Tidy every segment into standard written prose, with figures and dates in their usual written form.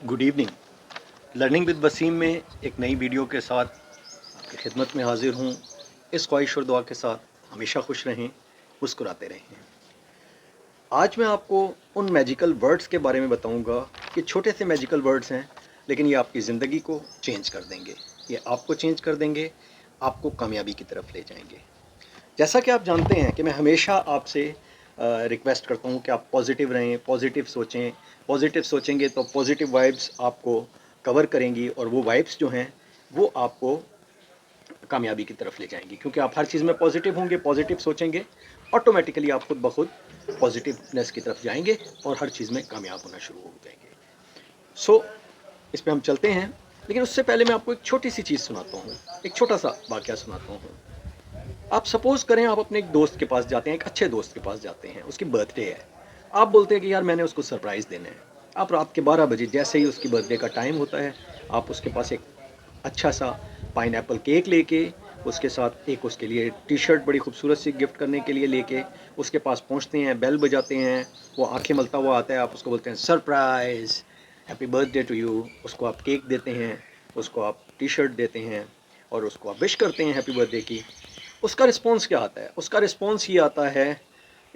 Good evening. Learning with Waseem में एक नई वीडियो के साथ आपकी खिदमत में हाजिर हूँ। इस ख्वाहिश और दुआ के साथ हमेशा खुश रहें, मुस्कुराते रहें। आज मैं आपको उन मैजिकल वर्ड्स के बारे में बताऊंगा कि छोटे से मैजिकल वर्ड्स हैं, लेकिन ये आपकी ज़िंदगी को चेंज कर देंगे। ये आपको चेंज कर देंगे, आपको कामयाबी की तरफ ले जाएंगे। जैसा कि आप जानते हैं कि मैं हमेशा आपसे रिक्वेस्ट करता हूँ कि आप पॉजिटिव रहें, पॉजिटिव सोचें। पॉजिटिव सोचेंगे तो पॉजिटिव वाइब्स आपको कवर करेंगी और वो वाइब्स जो हैं वो आपको कामयाबी की तरफ ले जाएंगी, क्योंकि आप हर चीज़ में पॉजिटिव होंगे, पॉजिटिव सोचेंगे, ऑटोमेटिकली आप खुद ब खुद पॉजिटिवनेस की तरफ जाएंगे और हर चीज़ में कामयाब होना शुरू हो जाएंगे। सो इस पर हम चलते हैं, लेकिन उससे पहले मैं आपको एक छोटी सी चीज़ सुनाता हूँ, एक छोटा सा वाक़या सुनाता हूँ। आप सपोज करें आप अपने एक दोस्त के पास जाते हैं, एक अच्छे दोस्त के पास जाते हैं, उसकी बर्थडे है। आप बोलते हैं कि यार मैंने उसको सरप्राइज़ देना है। आप रात के 12 बजे जैसे ही उसकी बर्थडे का टाइम होता है, आप उसके पास एक अच्छा सा पाइनएप्पल केक लेके, उसके साथ एक उसके लिए टी शर्ट बड़ी खूबसूरत सी गिफ्ट करने के लिए लेके उसके पास पहुंचते हैं, बेल बजाते हैं, वो आंखें मलता हुआ आता है, आप उसको बोलते हैं surprise, happy birthday to you. उसको आप केक देते हैं, उसको आप टी शर्ट देते हैं और उसको आप विश करते हैं हैप्पी बर्थडे की। उसका रिस्पॉन्स क्या आता है? उसका रिस्पॉन्स ये आता है,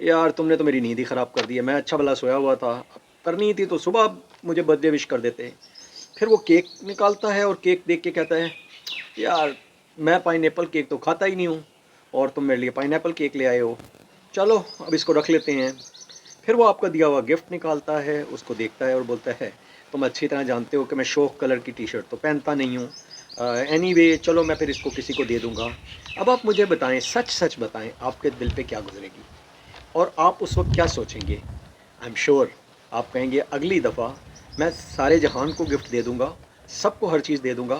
यार तुमने तो मेरी नींद ही ख़राब कर दी है, मैं अच्छा भला सोया हुआ था, अब करनी थी तो सुबह मुझे बर्थडे विश कर देते। फिर वो केक निकालता है और केक देख के कहता है, यार मैं पाइनएप्पल केक तो खाता ही नहीं हूँ और तुम मेरे लिए पाइनएप्पल केक ले आए हो, चलो अब इसको रख लेते हैं। फिर वो आपका दिया हुआ गिफ्ट निकालता है, उसको देखता है और बोलता है, तुम अच्छी तरह जानते हो कि मैं शौक कलर की टी शर्ट तो पहनता नहीं हूँ, एनीवे चलो मैं फिर इसको किसी को दे दूँगा। अब आप मुझे बताएं, सच सच बताएं, आपके दिल पे क्या गुजरेगी और आप उस वक्त क्या सोचेंगे? आई एम श्योर आप कहेंगे अगली दफ़ा मैं सारे जहान को गिफ्ट दे दूँगा, सबको हर चीज़ दे दूँगा,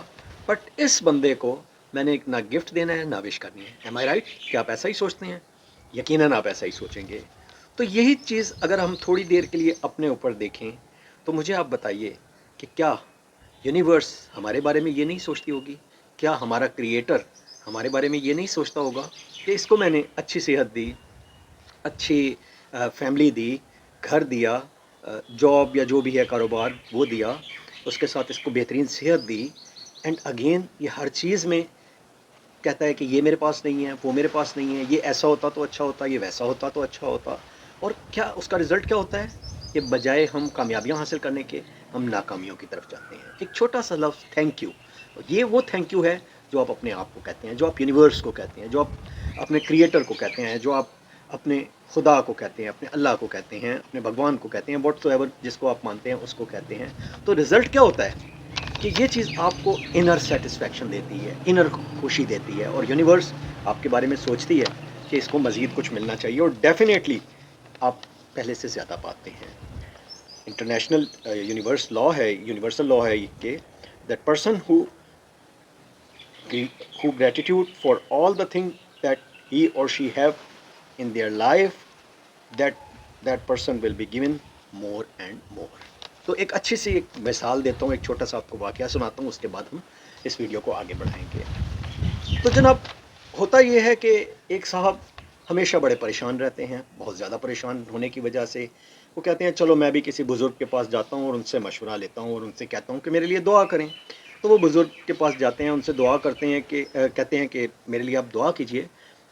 बट इस बंदे को मैंने एक ना गिफ्ट देना है ना विश करनी है। एम आई राइट? क्या आप ऐसा ही सोचते हैं? यकीनन आप ऐसा ही सोचेंगे। तो यही चीज़ अगर हम थोड़ी देर के लिए अपने ऊपर देखें, तो मुझे आप बताइए कि क्या यूनिवर्स हमारे बारे में ये नहीं सोचती होगी? क्या हमारा क्रिएटर हमारे बारे में ये नहीं सोचता होगा कि इसको मैंने अच्छी सेहत दी, अच्छी फैमिली दी, घर दिया, जॉब या जो भी है कारोबार वो दिया, उसके साथ इसको बेहतरीन सेहत दी, एंड अगेन ये हर चीज़ में कहता है कि ये मेरे पास नहीं है, वो मेरे पास नहीं है, ये ऐसा होता तो अच्छा होता, ये वैसा होता तो अच्छा होता। और क्या उसका रिज़ल्ट क्या होता है कि बजाय हम कामयाबियाँ हासिल करने के, हम नाकामियों की तरफ जाते हैं। एक छोटा सा लफ्ज़ थैंक यू, ये वो थैंक यू है जो आप अपने आप को कहते हैं, जो आप यूनिवर्स को कहते हैं, जो आप अपने क्रिएटर को कहते हैं, जो आप अपने खुदा को कहते हैं, अपने अल्लाह को कहते हैं, अपने भगवान को कहते हैं, व्हाटसोएवर जिसको आप मानते हैं उसको कहते हैं। तो रिज़ल्ट क्या होता है कि ये चीज़ आपको इनर सेटिस्फेक्शन देती है, इनर खुशी देती है, और यूनिवर्स आपके बारे में सोचती है कि इसको मज़ीद कुछ मिलना चाहिए, और डेफिनेटली आप पहले से ज़्यादा पाते हैं। इंटरनेशनल यूनिवर्स लॉ है, यूनिवर्सल लॉ है कि that person who gratitude for all the things that he or she have in their life, that that person will be given more and more. तो एक अच्छी सी एक मिसाल देता हूँ, एक छोटा सा आपको वाकया सुनाता हूँ, उसके बाद हम इस वीडियो को आगे बढ़ाएंगे। तो जनाब, होता ये है कि एक साहब हमेशा बड़े परेशान रहते हैं, बहुत ज़्यादा परेशान होने की वजह से वो कहते हैं चलो मैं भी किसी बुज़ुर्ग के पास जाता हूँ और उनसे मशवरा लेता हूँ और उनसे कहता हूँ कि मेरे लिए दुआ करें। तो वो बुज़ुर्ग के पास जाते हैं, उनसे दुआ करते हैं कि कहते हैं कि मेरे लिए आप दुआ कीजिए,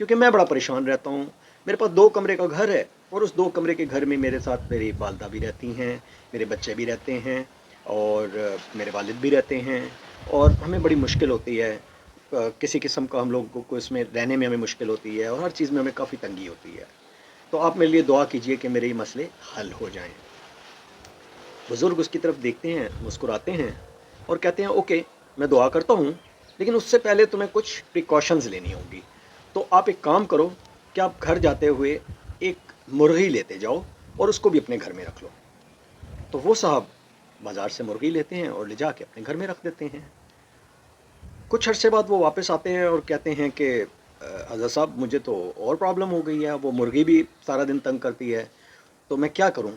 क्योंकि मैं बड़ा परेशान रहता हूँ। मेरे पास 2 कमरे का घर है और उस 2 कमरे के घर में मेरे साथ मेरी वालदा भी रहती हैं, मेरे बच्चे भी रहते हैं और मेरे वालिद भी रहते हैं, और हमें बड़ी मुश्किल होती है, किसी किस्म का हम लोगों को इसमें रहने में हमें मुश्किल होती है और हर चीज़ में हमें काफ़ी तंगी होती है। तो आप मेरे लिए दुआ कीजिए कि मेरे ये मसले हल हो जाएं। बुज़ुर्ग उसकी तरफ देखते हैं, मुस्कुराते हैं और कहते हैं ओके मैं दुआ करता हूँ, लेकिन उससे पहले तुम्हें कुछ प्रिकॉशंस लेनी होंगी। तो आप एक काम करो कि आप घर जाते हुए एक मुर्गी लेते जाओ और उसको भी अपने घर में रख लो। तो वो साहब बाज़ार से मुर्गी लेते हैं और ले जाके अपने घर में रख देते हैं। कुछ अरसे बाद वो वापस आते हैं और कहते हैं कि हज़रत साहब मुझे तो और प्रॉब्लम हो गई है, वो मुर्गी भी सारा दिन तंग करती है, तो मैं क्या करूं?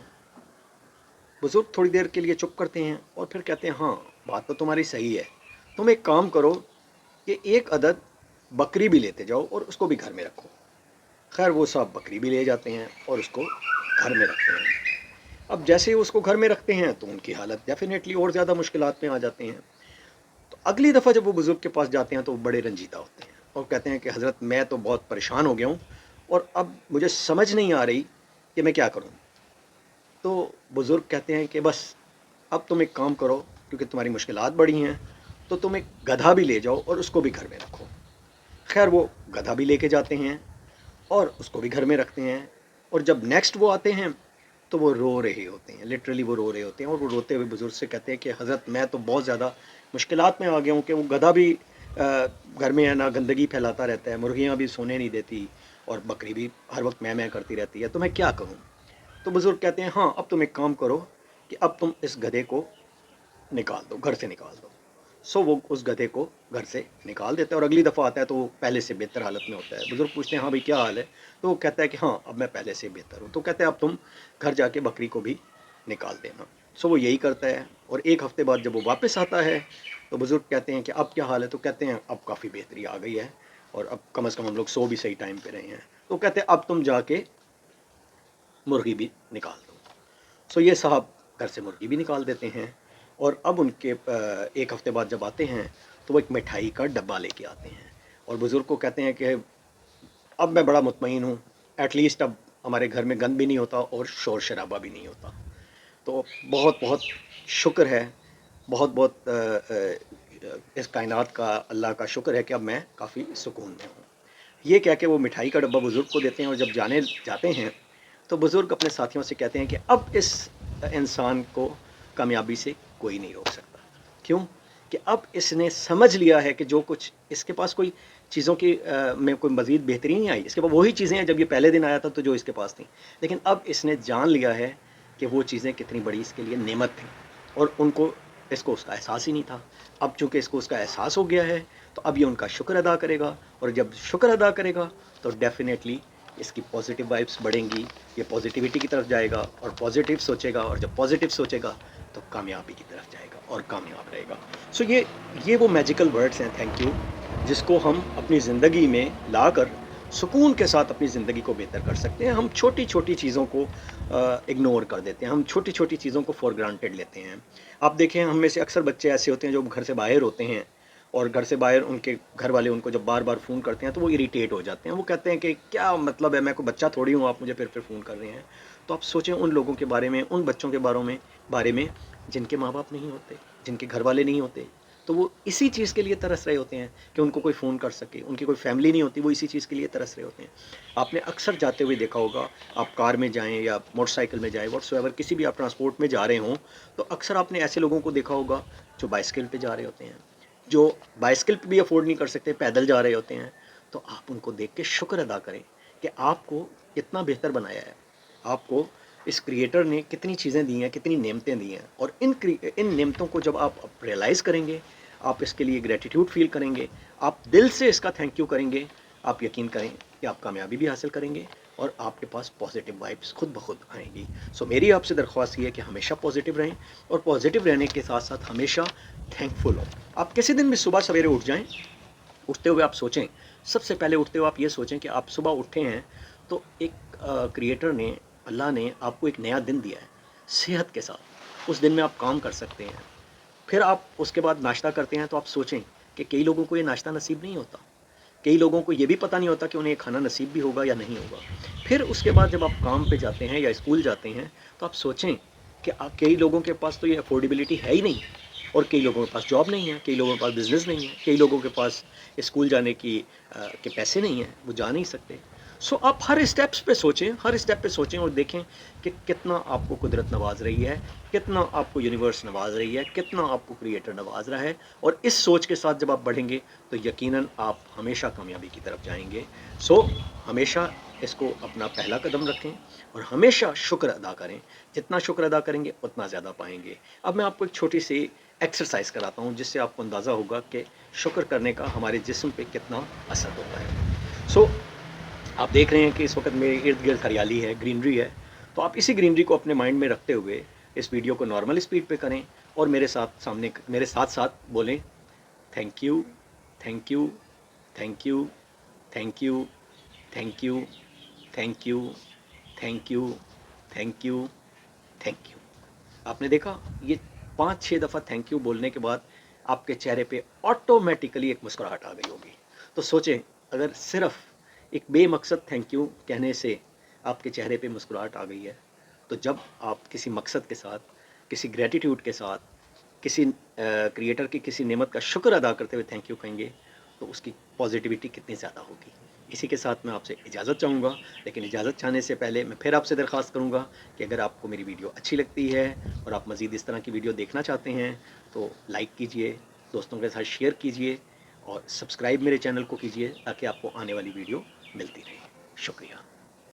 बुज़ुर्ग थोड़ी देर के लिए चुप करते हैं और फिर कहते हैं हाँ बात तो तुम्हारी सही है, तुम एक काम करो कि एक अदद बकरी भी लेते जाओ और उसको भी घर में रखो। खैर वो साहब बकरी भी ले जाते हैं और उसको घर में रखते हैं। अब जैसे ही उसको घर में रखते हैं तो उनकी हालत डेफिनेटली और ज़्यादा मुश्किलात में आ जाते हैं। तो अगली दफ़ा जब वो बुज़ुर्ग के पास जाते हैं तो वो बड़े रंजीदा होते हैं और कहते हैं कि हज़रत मैं तो बहुत परेशान हो गया हूँ और अब मुझे समझ नहीं आ रही कि मैं क्या करूँ। तो बुज़ुर्ग कहते हैं कि बस अब तुम एक काम करो, क्योंकि तुम्हारी मुश्किलात बड़ी हैं, तो तुम एक गधा भी ले जाओ और उसको भी घर में रखो। खैर वो गधा भी लेके जाते हैं और उसको भी घर में रखते हैं, और जब नेक्स्ट वो आते हैं तो वो रो रहे होते हैं, लिटरली वो रो रहे होते हैं, और वो रोते हुए बुज़ुर्ग से कहते हैं कि हज़रत मैं तो बहुत ज़्यादा मुश्किलात में आ गया हूँ कि वो गधा भी घर में है ना गंदगी फैलाता रहता है, मुर्गियाँ भी सोने नहीं देती और बकरी भी हर वक्त मैं करती रहती है, तो मैं क्या करूँ। तो बुज़ुर्ग कहते हैं हाँ अब तुम एक काम करो कि अब तुम इस गधे को निकाल दो, घर से निकाल दो। सो वो उस गधे को घर से निकाल देता है और अगली दफ़ा आता है तो वो पहले से बेहतर हालत में होता है। बुज़ुर्ग पूछते हैं हाँ भाई क्या हाल है, तो वो कहता है कि हाँ अब मैं पहले से बेहतर हूँ। तो कहते हैं अब तुम घर जाके बकरी को भी निकाल देना। सो वो यही करता है और एक हफ़्ते बाद जब वो वापस आता है तो बुज़ुर्ग कहते हैं कि अब क्या हाल है, तो कहते हैं अब काफ़ी बेहतरी आ गई है और अब कम से कम हम लोग सो भी सही टाइम पे रहे हैं। तो कहते हैं अब तुम जाके मुर्गी भी निकाल दो। सो ये साहब घर से मुर्गी भी निकाल देते हैं और अब उनके एक हफ़्ते बाद जब आते हैं तो वो एक मिठाई का डब्बा लेके आते हैं और बुज़ुर्ग को कहते हैं कि अब मैं बड़ा मुतमईन हूँ, एटलीस्ट अब हमारे घर में गंद भी नहीं होता और शोर शराबा भी नहीं होता। तो बहुत बहुत शुक्र है, बहुत बहुत इस कायनात का, अल्लाह का शुक्र है कि अब मैं काफ़ी सुकून में हूँ। ये कह के वो मिठाई का डब्बा बुज़ुर्ग को देते हैं और जब जाने जाते हैं तो बुज़ुर्ग अपने साथियों से कहते हैं कि अब इस इंसान को कामयाबी से कोई नहीं रोक सकता। क्यों? कि अब इसने समझ लिया है कि जो कुछ इसके पास कोई चीज़ों की में कोई मज़ीद बेहतरी नहीं आई, इसके पास वही चीज़ें हैं जब ये पहले दिन आया था तो जो इसके पास थी, लेकिन अब इसने जान लिया है कि वो चीज़ें कितनी बड़ी इसके लिए नेमत थी और उनको इसको उसका एहसास ही नहीं था। अब चूँकि इसको उसका एहसास हो गया है तो अब ये उनका शुक्र अदा करेगा और जब शुक्र अदा करेगा तो डेफिनेटली इसकी पॉजिटिव वाइब्स बढ़ेंगी, ये पॉजिटिविटी की तरफ जाएगा और पॉजिटिव सोचेगा और जब पॉजिटिव सोचेगा तो कामयाबी की तरफ जाएगा और कामयाब रहेगा। सो ये वो मैजिकल वर्ड्स हैं थैंक यू, जिसको हम अपनी ज़िंदगी में लाकर सुकून के साथ अपनी ज़िंदगी को बेहतर कर सकते हैं। हम छोटी छोटी चीज़ों को इग्नोर कर देते हैं, हम छोटी छोटी चीज़ों को फॉर ग्रांटेड लेते हैं। आप देखें हम में से अक्सर बच्चे ऐसे होते हैं जो घर से बाहर होते हैं और घर से बाहर उनके घर वाले उनको जब बार बार फ़ोन करते हैं तो वो इरिटेट हो जाते हैं। वो कहते हैं कि क्या मतलब है, मैं कोई बच्चा थोड़ी हूँ, आप मुझे फिर फ़ोन कर रहे हैं। तो आप सोचें उन लोगों के बारे में, उन बच्चों के बारे में जिनके माँ बाप नहीं होते, जिनके घर वाले नहीं होते। तो वो इसी चीज़ के लिए तरस रहे होते हैं कि उनको कोई फ़ोन कर सके, उनकी कोई फैमिली नहीं होती, वो इसी चीज़ के लिए तरस रहे होते हैं। आपने अक्सर जाते हुए देखा होगा, आप कार में जाएँ या मोटरसाइकिल में जाएँ, व्हाट्सएवर किसी भी आप ट्रांसपोर्ट में जा रहे हों, तो अक्सर आपने ऐसे लोगों को देखा होगा जो बाइसिकल पे जा रहे होते हैं, जो बाइसिकल पे भी अफोर्ड नहीं कर सकते, पैदल जा रहे होते हैं। तो आप उनको देख के शुक्र अदा करें कि आपको इतना बेहतर बनाया है, आपको इस क्रिएटर ने कितनी चीज़ें दी हैं, कितनी नेमतें दी हैं, और इन नेमतों को जब आप रियलाइज़ करेंगे, आप इसके लिए ग्रेटिट्यूड फील करेंगे, आप दिल से इसका थैंक यू करेंगे, आप यकीन करें कि आप कामयाबी भी हासिल करेंगे और आपके पास पॉजिटिव वाइब्स खुद ब खुद आएंगी। सो मेरी आपसे दरख्वास्त ये है कि हमेशा पॉजिटिव रहें और पॉजिटिव रहने के साथ साथ हमेशा थैंकफुल हो। आप किसी दिन भी सुबह सवेरे उठ जाएं, उठते हुए आप सोचें, सबसे पहले उठते हुए आप ये सोचें कि आप सुबह उठे हैं तो एक क्रिएटर ने, अल्लाह ने आपको एक नया दिन दिया है सेहत के साथ, उस दिन में आप काम कर सकते हैं। फिर आप उसके बाद नाश्ता करते हैं तो आप सोचें कि कई लोगों को ये नाश्ता नसीब नहीं होता, कई लोगों को ये भी पता नहीं होता कि उन्हें खाना नसीब भी होगा या नहीं होगा। फिर उसके बाद जब आप काम पे जाते हैं या स्कूल जाते हैं तो आप सोचें कि कई लोगों के पास तो ये अफोर्डेबिलिटी है ही नहीं और कई लोगों के पास जॉब नहीं है, कई लोगों के पास बिज़नेस नहीं है, कई लोगों के पास स्कूल जाने के पैसे नहीं हैं, वो जा नहीं सकते। सो आप हर स्टेप्स पे सोचें, हर स्टेप पे सोचें और देखें कि कितना आपको कुदरत नवाज रही है, कितना आपको यूनिवर्स नवाज रही है, कितना आपको क्रिएटर नवाज रहा है। और इस सोच के साथ जब आप बढ़ेंगे तो यकीनन आप हमेशा कामयाबी की तरफ जाएंगे। सो हमेशा इसको अपना पहला कदम रखें और हमेशा शुक्र अदा करें, जितना शुक्र अदा करेंगे उतना ज़्यादा पाएंगे। अब मैं आपको एक छोटी सी एक्सरसाइज कराता हूँ जिससे आपको अंदाज़ा होगा कि शुक्र करने का हमारे जिस्म पे कितना असर होता है। सो आप देख रहे हैं कि इस वक्त मेरे इर्द गिर्द हरियाली है, ग्रीनरी है, तो आप इसी ग्रीनरी को अपने माइंड में रखते हुए इस वीडियो को नॉर्मल स्पीड पे करें और मेरे साथ साथ बोलें thank you, thank you, thank you, thank you, thank you, thank you, thank you, thank you, thank you. आपने देखा, ये 5-6 दफ़ा थैंक यू बोलने के बाद आपके चेहरे पे ऑटोमेटिकली एक मुस्कुराहट आ गई होगी। तो सोचें, अगर सिर्फ एक बेमकसद थैंक यू कहने से आपके चेहरे पे मुस्कुराहट आ गई है, तो जब आप किसी मकसद के साथ, किसी ग्रेटिट्यूड के साथ, किसी क्रिएटर की किसी नेमत का शुक्र अदा करते हुए थैंक यू कहेंगे, तो उसकी पॉजिटिविटी कितनी ज़्यादा होगी। इसी के साथ मैं आपसे इजाज़त चाहूँगा, लेकिन इजाज़त चाहने से पहले मैं फिर आपसे दरख्वास्त करूँगा कि अगर आपको मेरी वीडियो अच्छी लगती है और आप मज़ीद इस तरह की वीडियो देखना चाहते हैं, तो लाइक कीजिए, दोस्तों के साथ शेयर कीजिए और सब्सक्राइब मेरे चैनल को कीजिए, ताकि आपको आने वाली वीडियो मिलती रहे। शुक्रिया।